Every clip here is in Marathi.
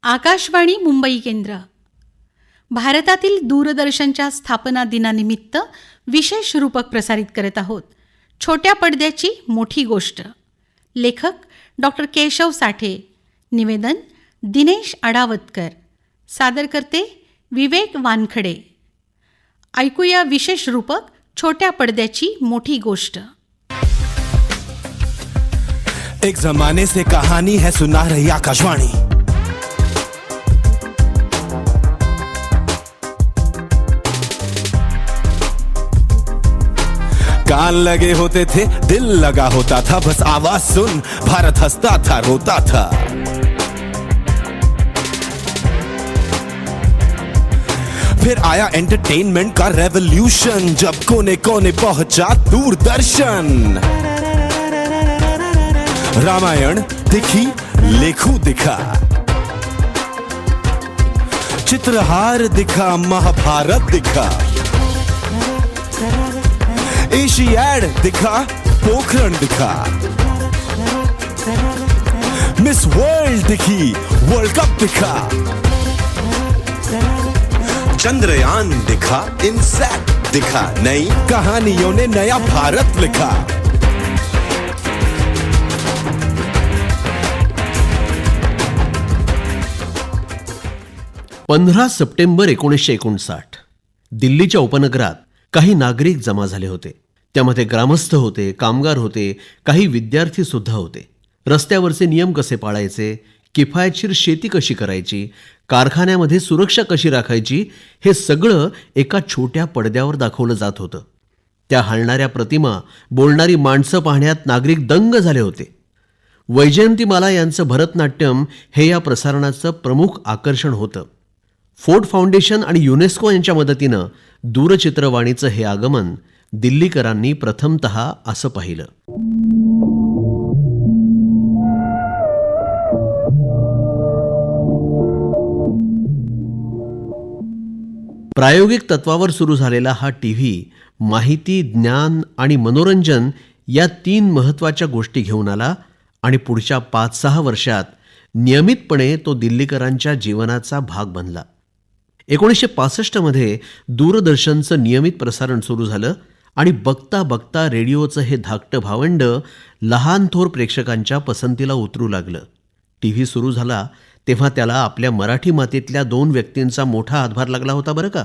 आकाशवाणी मुंबई केंद्र. भारतातील दूरदर्शनच्या स्थापना दिनानिमित्त विशेष रूपक प्रसारित करत आहोत. छोट्या पडद्याची मोठी गोष्ट. लेखक डॉक्टर केशव साठे. निवेदन दिनेश आडावतकर. सादर करते विवेक वानखडे. ऐकूया विशेष रूपक छोट्या पडद्याची मोठी गोष्ट. एक जमाने से कहानी है सुना रही आकाशवाणी. कान लगे होते थे, दिल लगा होता था, बस आवाज सुन भारत हंसता था, रोता था. फिर आया एंटरटेनमेंट का रेवोल्यूशन, जब कोने कोने पहुंचा दूरदर्शन. रामायण दिखी, लेखू दिखा, चित्रहार दिखा, महाभारत दिखा, एशियाड दिखा, पोखरण दिखा, मिस वर्ल्ड दिखी, वर्ल्ड कप दिखा, चंद्रयान दिखा, इनसैट दिखा, नई कहानियों ने नया भारत लिखा. 15 सप्टेंबर 1959 दिल्लीच्या उपनगरात काही नागरिक जमा झाले होते. त्यामध्ये ग्रामस्थ होते, कामगार होते, काही विद्यार्थी सुद्धा होते. रस्त्यावरचे नियम कसे पाळायचे, किफायतशीर शेती कशी करायची, कारखान्यामध्ये सुरक्षा कशी राखायची, हे सगळं एका छोट्या पडद्यावर दाखवलं जात होतं. त्या हलणाऱ्या प्रतिमा, बोलणारी माणसं पाहण्यात नागरिक दंग झाले होते. वैजयंतीमाला यांचं भरतनाट्यम हे या प्रसारणाचं प्रमुख आकर्षण होतं. फोर्ड फाउंडेशन आणि युनेस्को यांच्या मदतीनं दूरचित्रवाणीचं हे आगमन दिल्लीकरांनी प्रथमतः असं पाहिलं. प्रायोगिक तत्वावर सुरू झालेला हा टीव्ही माहिती, ज्ञान आणि मनोरंजन या 3 महत्त्वाच्या गोष्टी घेऊन आला आणि पुढच्या 5-6 वर्षात नियमितपणे तो दिल्लीकरांच्या जीवनाचा भाग बनला. 1965 मध्ये दूरदर्शनचं नियमित प्रसारण सुरू झालं आणि बघता बघता रेडिओचं हे धाकटं भावंड लहान थोर प्रेक्षकांच्या पसंतीला उतरू लागलं. टीव्ही सुरू झाला तेव्हा त्याला आपल्या मराठी मातीतल्या 2 व्यक्तींचा मोठा हातभार लागला होता बरं का.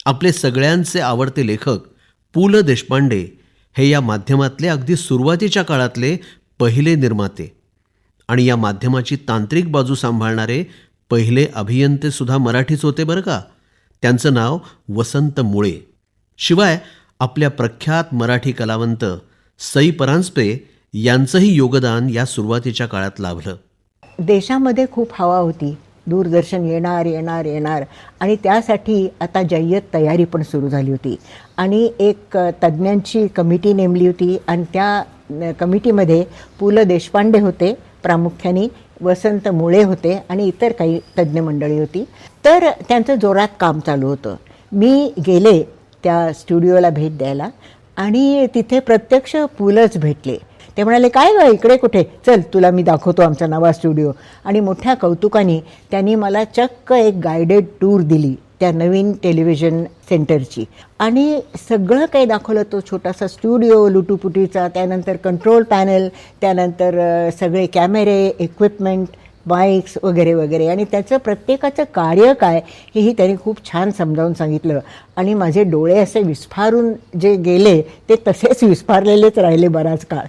आपले सगळ्यांचे आवडते लेखक पु ल देशपांडे हे या माध्यमातले अगदी सुरुवातीच्या काळातले पहिले निर्माते आणि या माध्यमाची तांत्रिक बाजू सांभाळणारे पहिले अभियंते सुद्धा मराठीच होते बरं का. त्यांचं नाव वसंत मुळे. शिवाय आपल्या प्रख्यात मराठी कलावंत सई परांजपे यांचंही योगदान या सुरुवातीच्या काळात लाभलं. देशामध्ये खूप हवा होती, दूरदर्शन येणार येणार येणार, आणि त्यासाठी आता जय्यत तयारी पण सुरू झाली होती. आणि एक तज्ज्ञांची कमिटी नेमली होती आणि त्या कमिटीमध्ये पु ल देशपांडे होते प्रामुख्याने, वसंत मुळे होते आणि इतर काही तज्ज्ञ मंडळी होती. तर त्यांचं जोरात काम चालू होतं. मी गेले त्या स्टुडिओला भेट द्यायला आणि तिथे प्रत्यक्ष पुलंच भेटले. ते म्हणाले, काय गं इकडे कुठे, चल तुला मी दाखवतो आमचा नवा स्टुडिओ. आणि मोठ्या कौतुकाने त्यांनी मला चक्क एक गायडेड टूर दिली त्या नवीन टेलिव्हिजन सेंटरची आणि सगळं काही दाखवलं. तो छोटासा स्टुडिओ लुटूपुटीचा, त्यानंतर कंट्रोल पॅनल, त्यानंतर सगळे कॅमेरे, इक्विपमेंट, माईक्स वगैरे वगैरे, आणि त्याचं प्रत्येकाचं कार्य काय हेही त्यांनी खूप छान समजावून सांगितलं. आणि माझे डोळे असे विस्फारून जे गेले ते तसेच विस्फारलेलेच राहिले बराच काळ.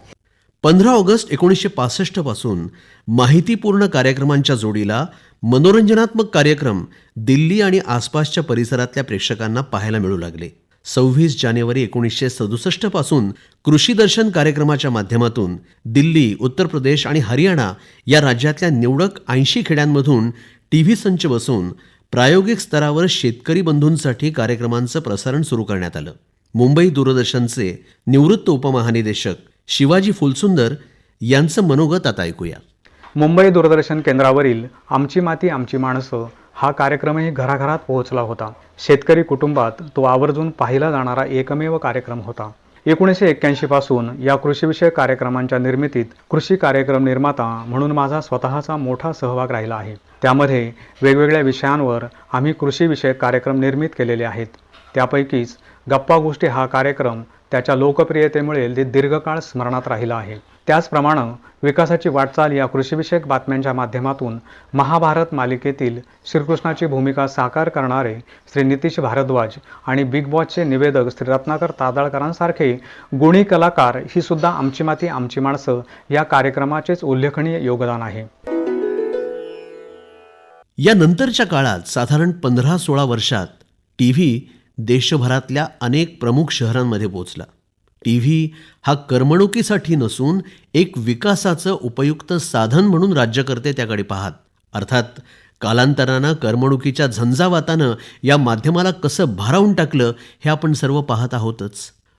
15 ऑगस्ट 1965 पासून माहितीपूर्ण कार्यक्रमांच्या जोडीला मनोरंजनात्मक कार्यक्रम दिल्ली आणि आसपासच्या परिसरातल्या प्रेक्षकांना पाहायला मिळू लागले. 26 जानेवारी 1967 पासून कृषी दर्शन कार्यक्रमाच्या माध्यमातून दिल्ली, उत्तर प्रदेश आणि हरियाणा या राज्यातल्या निवडक 80 खेड्यांमधून टीव्ही संच बसवून प्रायोगिक स्तरावर शेतकरी बंधूंसाठी कार्यक्रमांचं प्रसारण सुरू करण्यात आलं. मुंबई दूरदर्शनचे निवृत्त उपमहानिदेशक शिवाजी फुलसुंदर यांचं मनोगत आता ऐकूया. मुंबई दूरदर्शन केंद्रावरील आमची माती आमची माणसं हा कार्यक्रमही घराघरात पोहोचला होता. शेतकरी कुटुंबात तो आवर्जून पाहिला जाणारा एकमेव कार्यक्रम होता. 1981 पासून या कृषीविषयक कार्यक्रमांच्या निर्मितीत कृषी कार्यक्रम निर्माता म्हणून माझा स्वतःचा मोठा सहभाग राहिला आहे. त्यामध्ये वेगवेगळ्या विषयांवर आम्ही कृषीविषयक कार्यक्रम निर्मित केलेले आहेत. त्यापैकीच गप्पा गोष्टी हा कार्यक्रम त्याच्या लोकप्रियतेमुळे दीर्घकाळ स्मरणात राहिला आहे. त्याचप्रमाणे विकासाची वाटचाल या कृषीविषयक बातम्यांच्या माध्यमातून महाभारत मालिकेतील श्रीकृष्णाची भूमिका साकार करणारे श्री नितीश भारद्वाज आणि बिग बॉसचे निवेदक श्री रत्नाकर तादळकरांसारखे गुणी कलाकार ही सुद्धा आमची माती आमची माणसं या कार्यक्रमाचेच उल्लेखनीय योगदान आहे. या नंतरच्या काळात साधारण 15-16 वर्षात टीव्ही देशभरातल्या अनेक प्रमुख शहरांमध्ये पोहोचला. टीव्ही हा करमणुकीसाठी नसून एक विकासाचं उपयुक्त साधन म्हणून राज्यकर्ते त्याकडे पाहत. अर्थात कालांतरानं करमणुकीच्या झंझावातानं या माध्यमाला कसं भारावून टाकलं हे आपण सर्व पाहत आहोतच.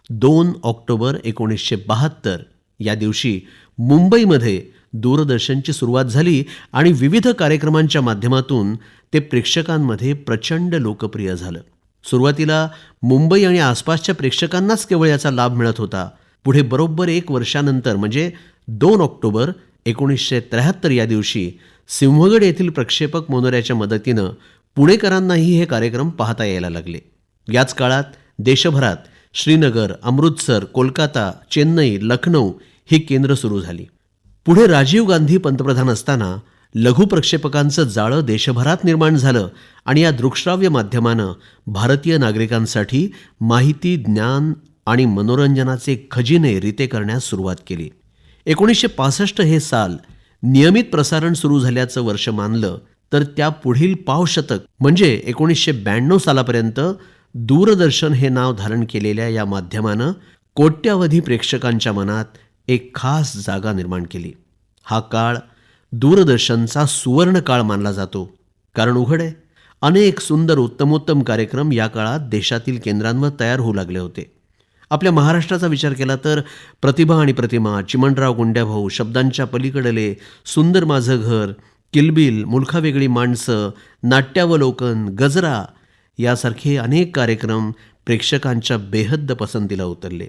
2 ऑक्टोबर 1972 या दिवशी मुंबईमध्ये दूरदर्शनची सुरुवात झाली आणि विविध कार्यक्रमांच्या माध्यमातून ते प्रेक्षकांमध्ये प्रचंड लोकप्रिय झालं. सुरुवातीला मुंबई आणि आसपासच्या प्रेक्षकांनाच केवळ याचा लाभ मिळत होता. पुढे बरोबर 1 वर्षानंतर म्हणजे 2 ऑक्टोबर 1973 या दिवशी सिंहगड येथील प्रक्षेपक मोनोऱ्याच्या मदतीनं पुणेकरांनाही हे कार्यक्रम पाहता यायला लागले. याच काळात देशभरात श्रीनगर, अमृतसर, कोलकाता, चेन्नई, लखनौ ही केंद्र सुरू झाली. पुढे राजीव गांधी पंतप्रधान असताना लघु प्रक्षेपकांचं जाळं देशभरात निर्माण झालं आणि या दृकश्राव्य माध्यमानं भारतीय नागरिकांसाठी माहिती, ज्ञान आणि मनोरंजनाचे खजिने रिते करण्यास सुरुवात केली. 1965 हे साल नियमित प्रसारण सुरू झाल्याचं वर्ष मानलं तर त्या पुढील पावशतक म्हणजे 1992 सालापर्यंत दूरदर्शन हे नाव धारण केलेल्या या माध्यमानं कोट्यावधी प्रेक्षकांच्या मनात एक खास जागा निर्माण केली. हा काळ दूरदर्शनचा सुवर्ण काळ मानला जातो. कारण उघड आहे, अनेक सुंदर उत्तमोत्तम कार्यक्रम या काळात देशातील केंद्रांवर तयार होऊ लागले होते. आपल्या महाराष्ट्राचा विचार केला तर प्रतिभा आणि प्रतिमा, चिमणराव गुंड्याभाऊ, शब्दांच्या पलीकडले, सुंदर माझं घर, किलबिल, मुलखा वेगळी माणसं, नाट्यावलोकन, गजरा यासारखे अनेक कार्यक्रम प्रेक्षकांच्या बेहद्द पसंतीला उतरले.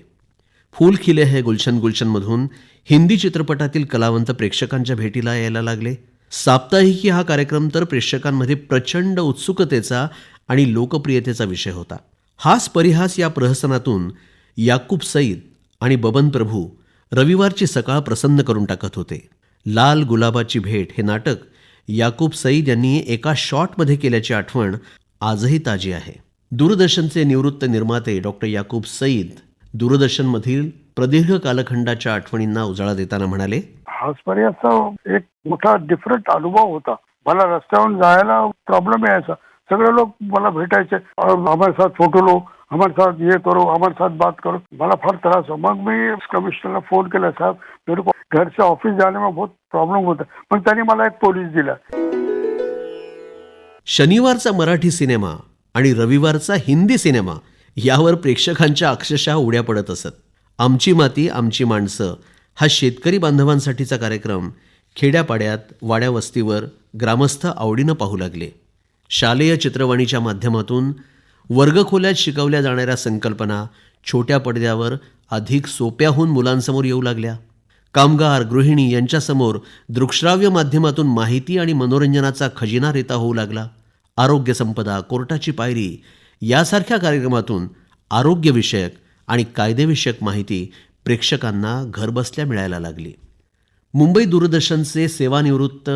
फूल खिले है गुलशन गुलशनमधून हिंदी चित्रपटातील कलावंत प्रेक्षकांच्या भेटीला यायला लागले. साप्ताहिकी हा कार्यक्रम तर प्रेक्षकांमध्ये प्रचंड उत्सुकतेचा आणि लोकप्रियतेचा विषय होता. हाच परिहास या प्रहसनातून याकूब सईद आणि बबन प्रभू रविवारची सकाळ प्रसन्न करून टाकत होते. लाल गुलाबाची भेट हे नाटक याकूब सईद यांनी एका शॉटमध्ये केल्याची आठवण आजही ताजी आहे. दूरदर्शनचे निवृत्त निर्माते डॉक्टर याकूब सईद दूरदर्शनमधील प्रदीर्घ कालखंडाच्या आठवणींना उजाळा देताना म्हणाले, हाच एक मोठा डिफरंट अनुभव होता. मला रस्त्यावरून जायला प्रॉब्लेम यायचा. सगळे लोक मला भेटायचे, हमारे साथ फोटो लो, हमारे साथ ये करो, हमारे साथ बात करो. मला फार त्रास हो. मग मी कमिशनरला फोन केला, साहेब मेरे को घर से ऑफिस जाने में बहुत प्रॉब्लेम होता. मग त्यांनी मला एक पोलीस दिला. शनिवारचा मराठी सिनेमा आणि रविवारचा हिंदी सिनेमा यावर प्रेक्षकांच्या अक्षरशः उड्या पडत असत. आमची माती आमची माणसं हा शेतकरी बांधवांसाठीचा कार्यक्रम खेड्यापाड्यात, वाड्या वस्तीवर ग्रामस्थ आवडीनं पाहू लागले. शालेय चित्रवाणीच्या माध्यमातून वर्गखोल्यात शिकवल्या जाणाऱ्या संकल्पना छोट्या पडद्यावर अधिक सोप्या होऊन मुलांसमोर येऊ लागल्या. कामगार, गृहिणी यांच्यासमोर दृकश्राव्य माध्यमातून माहिती आणि मनोरंजनाचा खजिना रेता होऊ लागला. आरोग्य संपदा, कोर्टाची पायरी यासारख्या कार्यक्रमातून आरोग्यविषयक आणि कायदेविषयक माहिती प्रेक्षकांना घरबसल्या मिळायला लागली. मुंबई दूरदर्शनचे सेवानिवृत्त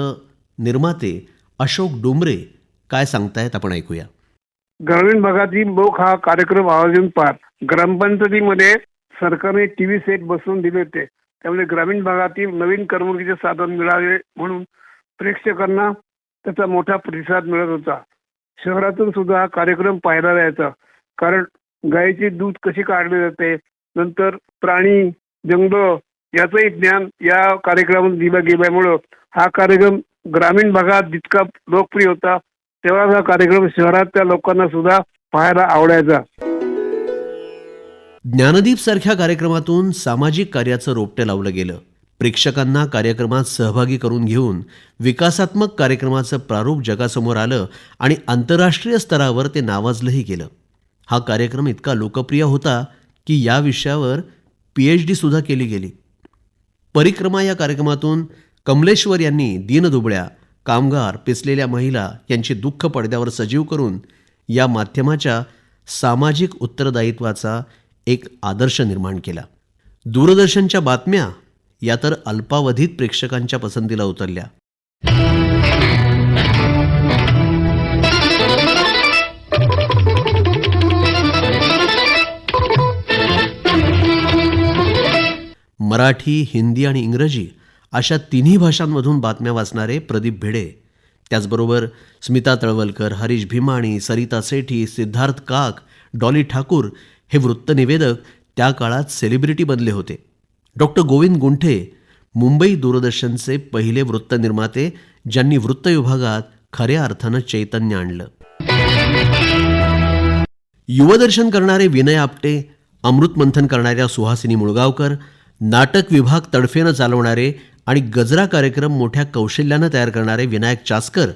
निर्माते अशोक डोंबरे काय सांगतायत आपण ऐकूया. ग्रामीण भागातील लोक हा कार्यक्रम आयोजन पाहत. ग्रामपंचायतीमध्ये सरकारने टीव्ही सेट बसवून दिले होते. त्यामुळे ग्रामीण भागातील नवीन करमणुकीचे साधन मिळावे म्हणून प्रेक्षकांना त्याचा मोठा प्रतिसाद मिळत होता. शहरातून सुद्धा हा कार्यक्रम पाहायला जायचा. कारण गायीचे दूध कशी काढले जाते, नंतर प्राणी, जंगल याचंही ज्ञान या कार्यक्रमात दिलं गेल्यामुळं हा कार्यक्रम ग्रामीण भागात जितका लोकप्रिय होता तेव्हा हा कार्यक्रम शहरातल्या लोकांना सुद्धा पाहायला आवडायचा. ज्ञानदीप सारख्या कार्यक्रमातून सामाजिक कार्याचं रोपटं लावलं गेलं. प्रेक्षकांना कार्यक्रमात सहभागी करून घेऊन विकासात्मक कार्यक्रमाचं प्रारूप जगासमोर आलं आणि आंतरराष्ट्रीय स्तरावर ते नावाजलंही गेलं. हा कार्यक्रम इतका लोकप्रिय होता की या विषयावर PhD सुद्धा केली गेली. परिक्रमा या कार्यक्रमातून कमलेश्वर यांनी दीनदुबळ्या, कामगार, पिचलेल्या महिला यांची दुःख पडद्यावर सजीव करून या माध्यमाच्या सामाजिक उत्तरदायित्वाचा एक आदर्श निर्माण केला. दूरदर्शनच्या बातम्या या तर अल्पावधीत प्रेक्षकांच्या पसंतीला उतरल्या. मराठी, हिंदी आणि इंग्रजी अशा तिन्ही भाषांमधून बातम्या वाचणारे प्रदीप भिडे, त्याचबरोबर स्मिता तळवलकर, हरीश भीमाणी, सरिता सेठी, सिद्धार्थ काक, डॉली ठाकूर हे वृत्तनिवेदक त्या काळात सेलिब्रिटी बनले होते. डॉक्टर गोविंद गुंठे मुंबई दूरदर्शनचे पहिले वृत्तनिर्माते, ज्यांनी वृत्त विभागात खऱ्या अर्थानं चैतन्य आणलं. युवदर्शन करणारे विनय आपटे, अमृत मंथन करणाऱ्या सुहासिनी मुळगावकर, नाटक विभाग तडफेनं चालवणारे आणि गजरा कार्यक्रम मोठ्या कौशल्यानं तयार करणारे विनायक चासकर,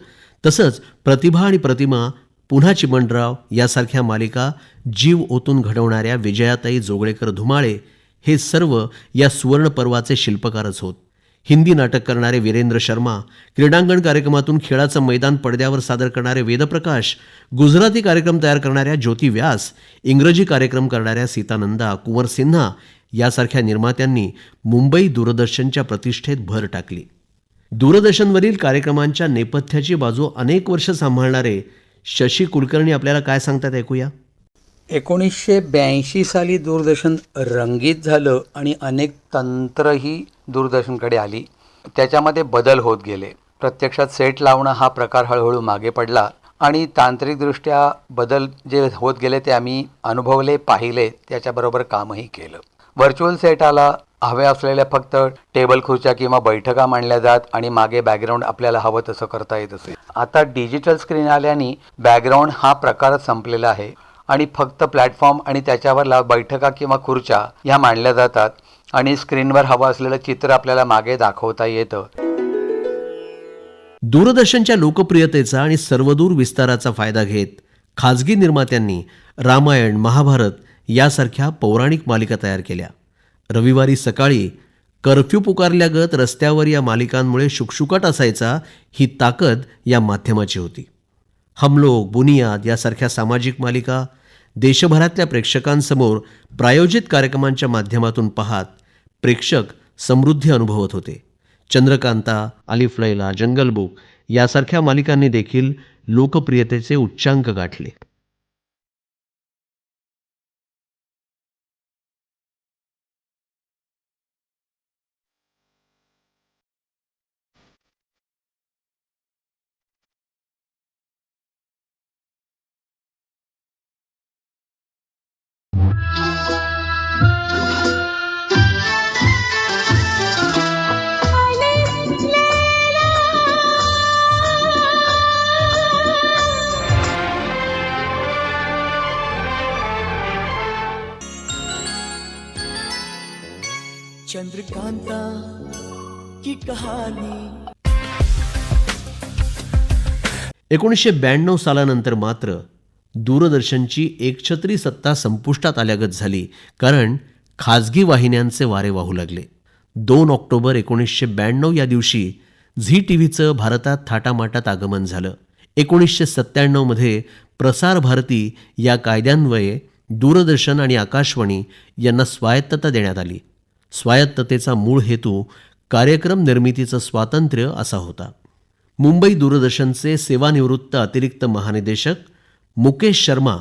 तसंच प्रतिभा आणि प्रतिमा, पुन्हा चिमणराव यासारख्या मालिका जीव ओतून घडवणाऱ्या विजयाताई जोगळेकर धुमाळे हे सर्व या सुवर्ण पर्वाचे शिल्पकारच होत. हिंदी नाटक करणारे वीरेंद्र शर्मा, क्रीडांगण कार्यक्रमातून खेळाचं मैदान पडद्यावर सादर करणारे वेदप्रकाश, गुजराती कार्यक्रम तयार करणाऱ्या ज्योती व्यास, इंग्रजी कार्यक्रम करणाऱ्या सीतानंदा, कुंवर सिन्हा यासारख्या निर्मात्यांनी मुंबई दूरदर्शनच्या प्रतिष्ठेत भर टाकली. दूरदर्शनवरील कार्यक्रमांच्या नेपथ्याची बाजू अनेक वर्ष सांभाळणारे शशी कुलकर्णी आपल्याला काय सांगतात, ऐकूया. 1982 साली दूरदर्शन रंगीत झालं आणि अनेक तंत्रही दूरदर्शनकडे आली. त्याच्यामध्ये बदल होत गेले. प्रत्यक्षात सेट लावणं हा प्रकार हळूहळू मागे पडला आणि तांत्रिकदृष्ट्या बदल जे होत गेले ते आम्ही अनुभवले, पाहिले, त्याच्याबरोबर कामही केलं. व्हर्च्युअल सेट आला. हव्या असलेल्या फक्त टेबल खुर्च्या किंवा बैठका मांडल्या जात आणि मागे बॅकग्राऊंड आपल्याला हवं तसं करता येत असे. आता डिजिटल स्क्रीन आल्याने बॅकग्राऊंड हा प्रकारच संपलेला आहे आणि फक्त प्लॅटफॉर्म आणि त्याच्यावर बैठका किंवा खुर्च्या ह्या मांडल्या जातात आणि स्क्रीनवर हवं असलेलं चित्र आपल्याला मागे दाखवता येतं. दूरदर्शनच्या लोकप्रियतेचा आणि सर्वदूर विस्ताराचा फायदा घेत खाजगी निर्मात्यांनी रामायण, महाभारत यासारख्या पौराणिक मालिका तयार केल्या. रविवारी सकाळी कर्फ्यू पुकारल्यागत रस्त्यावर या मालिकांमुळे शुकशुकाट असायचा. ही ताकद या माध्यमाची होती. हम लोग, बुनियाद यासारख्या सामाजिक मालिका देशभरातल्या प्रेक्षकांसमोर प्रायोजित कार्यक्रमांच्या माध्यमातून पाहत प्रेक्षक समृद्धी अनुभवत होते. चंद्रकांता, अलिफ लैला, जंगल बुक यासारख्या मालिकांनी देखील लोकप्रियतेचे उच्चांक गाठले. चंद्रकांता की कहाणी. 1992 सालानंतर मात्र दूरदर्शनची एकछत्री सत्ता संपुष्टात आल्यागत झाली, कारण खाजगी वाहिन्यांचे वारे वाहू लागले. 2 ऑक्टोबर 1992 या दिवशी झी टीव्हीचं भारतात थाटामाटात आगमन झालं. 1997 मध्ये प्रसार भारती या कायद्यान्वये दूरदर्शन आणि आकाशवाणी यांना स्वायत्तता देण्यात आली. स्वायत्ततेचा मूळ हेतू कार्यक्रम निर्मितीचं स्वातंत्र्य असा होता. मुंबई दूरदर्शनचे सेवानिवृत्त अतिरिक्त महानिदेशक मुकेश शर्मा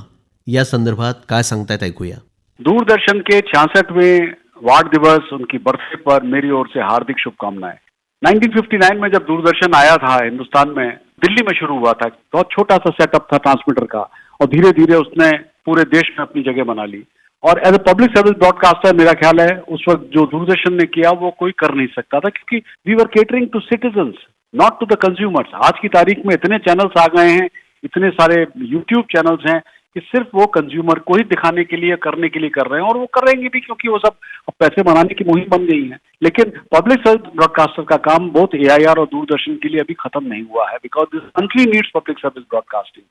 या संदर्भात काय सांगतायत, ऐकूया. दूरदर्शन के 66वें वार्ड दिवस, उनकी बर्थडे पर मेरी ओर से हार्दिक शुभकामनाएं. 1959 में जब दूरदर्शन आया था हिंदुस्तान में, दिल्ली में शुरू हुआ था. बहुत छोटा सा सेटअप था ट्रांसमीटर का और धीरे धीरे उसने पूरे देश में अपनी जगह बना ली. और as a public service broadcaster मेरा ख्याल है उस वक्त जो दूरदर्शन ने किया वो कोई कर नहीं सकता था, क्योंकि we were catering to citizens, not to the consumers. आज की तारीख में इतने चैनल्स आ गए हैं, इतने सारे यूट्यूब चैनल्स हैं कि सिर्फ वो कंज्यूमर को ही दिखाने के लिए, करने के लिए कर रहे हैं, और वो करेंगे भी क्योंकि वो सब पैसे बनाने की मुहिम बन गई है. लेकिन पब्लिक सर्विस ब्रॉडकास्टर का काम बोथ AIR और दूरदर्शन के लिए अभी खत्म नहीं हुआ है, because this country needs public service broadcasting.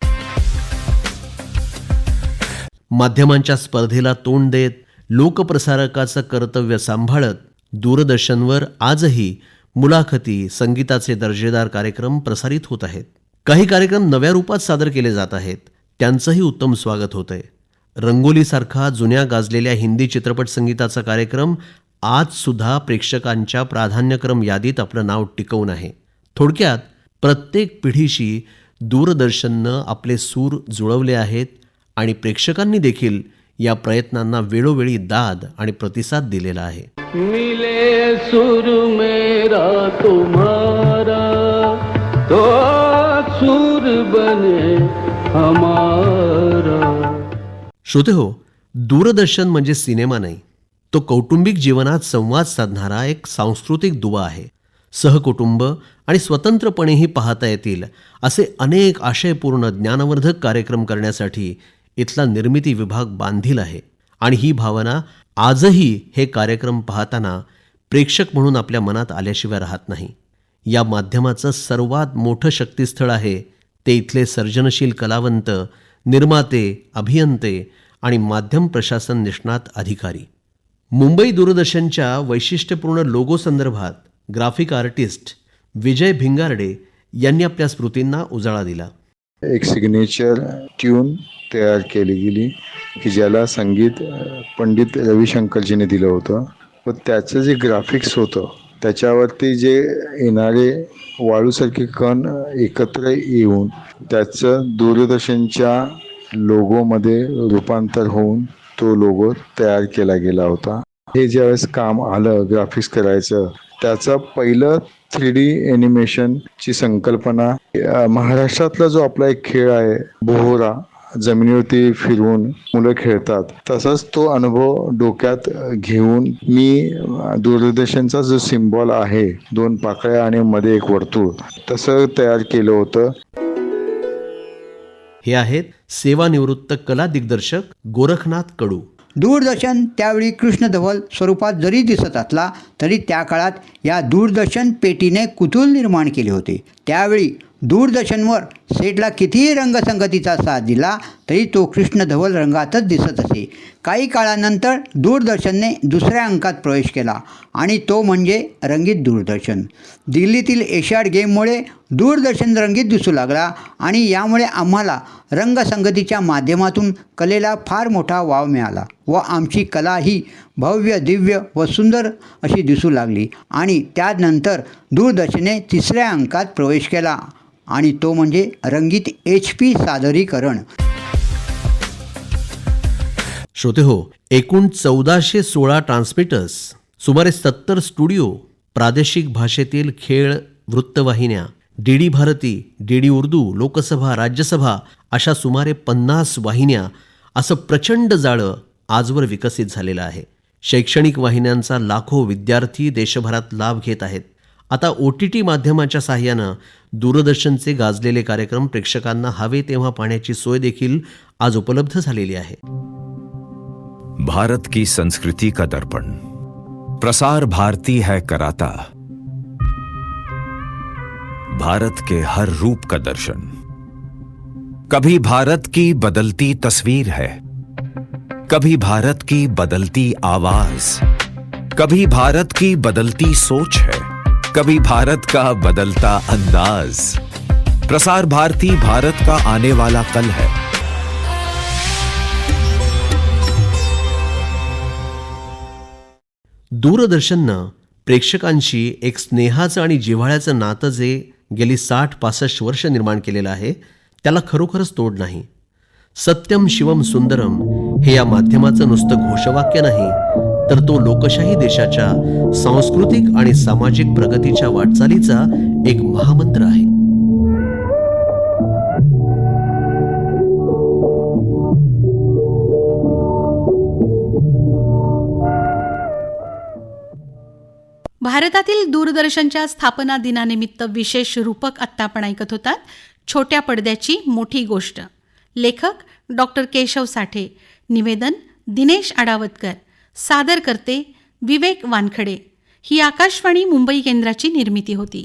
माध्यमांच्या स्पर्धेला तोंड देत लोकप्रसारकाचं कर्तव्य सांभाळत दूरदर्शनवर आजही मुलाखती, संगीताचे दर्जेदार कार्यक्रम प्रसारित होत आहेत. काही कार्यक्रम नव्या रूपात सादर केले जात आहेत, त्यांचंही उत्तम स्वागत होतंय. रंगोलीसारखा जुन्या गाजलेल्या हिंदी चित्रपट संगीताचा कार्यक्रम आज सुद्धा प्रेक्षकांच्या प्राधान्यक्रम यादीत आपलं नाव टिकवून आहे. थोडक्यात प्रत्येक पिढीशी दूरदर्शननं आपले सूर जुळवले आहेत आणि प्रेक्षकांनी देखील या प्रयत्नांना वेळोवेळी दाद आणि प्रतिसाद दिलेला आहे. मिले सुर मेरा तुम्हारा तो सुर बने हमारा. श्रोतेहो, दूरदर्शन म्हणजे सिनेमा नाही, तो कौटुंबिक जीवनात संवाद साधणारा एक सांस्कृतिक दुवा आहे. सहकुटुंब आणि स्वतंत्रपणेही पाहता येतील असे अनेक आशयपूर्ण ज्ञानवर्धक कार्यक्रम करण्यासाठी इथला निर्मिती विभाग बांधील आहे. आणि ही भावना आजही हे कार्यक्रम पाहताना प्रेक्षक म्हणून आपल्या मनात आल्याशिवाय राहत नाही. या माध्यमाचं सर्वात मोठं शक्तीस्थळ आहे ते इथले सर्जनशील कलावंत, निर्माते, अभियंते आणि माध्यम प्रशासन निष्णात अधिकारी. मुंबई दूरदर्शनच्या वैशिष्ट्यपूर्ण लोगो संदर्भात ग्राफिक आर्टिस्ट विजय भिंगारडे यांनी आपल्या स्मृतींना उजाळा दिला. एक सिग्नेचर ट्यून तयार केली गेली की ज्याला संगीत पंडित रविशंकरजीने दिलं होतं. व त्याचं जे ग्राफिक्स होतं त्याच्यावरती जे येणारे वाळूसारखे कण एकत्र येऊन त्याचं दूरदर्शनच्या लोगोमध्ये रूपांतर होऊन तो लोगो तयार केला गेला होता. हे ज्यावेळेस काम आलं ग्राफिक्स करायचं, त्याचं पहिलं 3D ॲनिमेशनची संकल्पना महाराष्ट्रातला जो आपला एक खेळ आहे बोहोरा, जमिनीवरती फिरवून मुलं खेळतात, तसाच तो अनुभव डोक्यात घेऊन मी दूरदर्शनचा जो सिम्बॉल आहे 2 पाकळ्या आणि मध्ये एक वर्तुळ तसं तयार केलं होतं. हे आहेत सेवानिवृत्त कला दिग्दर्शक गोरखनाथ कडू. दूरदर्शन त्यावेळी कृष्णधवल स्वरूपात जरी दिसत असला तरी त्या काळात या दूरदर्शन पेटीने कुतूहल निर्माण केले होते. त्यावेळी दूरदर्शनवर सेटला कितीही रंगसंगतीचा साथ दिला तरी तो कृष्णधवल रंगातच दिसत असे. काही काळानंतर दूरदर्शनने दुसऱ्या अंकात प्रवेश केला आणि तो म्हणजे रंगीत दूरदर्शन. दिल्लीतील एशियाड गेममुळे दूरदर्शन रंगीत दिसू लागला आणि यामुळे आम्हाला रंगसंगतीच्या माध्यमातून कलेला फार मोठा वाव मिळाला व आमची कला ही भव्य, दिव्य व सुंदर अशी दिसू लागली. आणि त्यानंतर दूरदर्शनने तिसऱ्या अंकात प्रवेश केला आणि तो म्हणजे रंगीत HP सादरीकरण. श्रोतेहो, एकूण 1416 ट्रान्समीटर्स, सुमारे 70 स्टुडिओ, प्रादेशिक भाषेतील खेळ वृत्तवाहिन्या, DD भारती, DD उर्दू, लोकसभा, राज्यसभा अशा सुमारे 50 वाहिन्या असं प्रचंड जाळं आजवर विकसित झालेलं आहे. शैक्षणिक वाहिन्यांचा लाखो विद्यार्थी देशभरात लाभ घेत आहेत. आता OTT माध्यमाच्या साहाय्यानं दूरदर्शनचे गाजलेले कार्यक्रम प्रेक्षकांना हवे तेव्हा पाहण्याची सोय देखील आज उपलब्ध झालेली आहे. भारत की संस्कृति का दर्पण प्रसार भारती है कराता, भारत के हर रूप का दर्शन. कभी भारत की बदलती तस्वीर है, कभी भारत की बदलती आवाज, कभी भारत की बदलती सोच है, कभी भारत का बदलता अंदाज. प्रसार भारती भारत का आने वाला कल है. दूरदर्शननं प्रेक्षकांशी एक स्नेहाचं आणि जिव्हाळ्याचं नातं जे गेली 60-65 वर्ष निर्माण केलेलं आहे त्याला खरोखरच तोड नाही. सत्यम शिवम सुंदरम हे या माध्यमाचं नुसतं घोषवाक्य नाही, तर तो लोकशाही देशाच्या सांस्कृतिक आणि सामाजिक प्रगतीच्या वाटचालीचा एक महामंत्र आहे. भारतातील दूरदर्शनच्या स्थापना दिनानिमित्त विशेष रूपक आत्ता आपण ऐकत होतात छोट्या पडद्याची मोठी गोष्ट. लेखक डॉक्टर केशव साठे, निवेदन दिनेश आडावतकर, सादर करते विवेक वानखडे. ही आकाशवाणी मुंबई केंद्राची निर्मिती होती.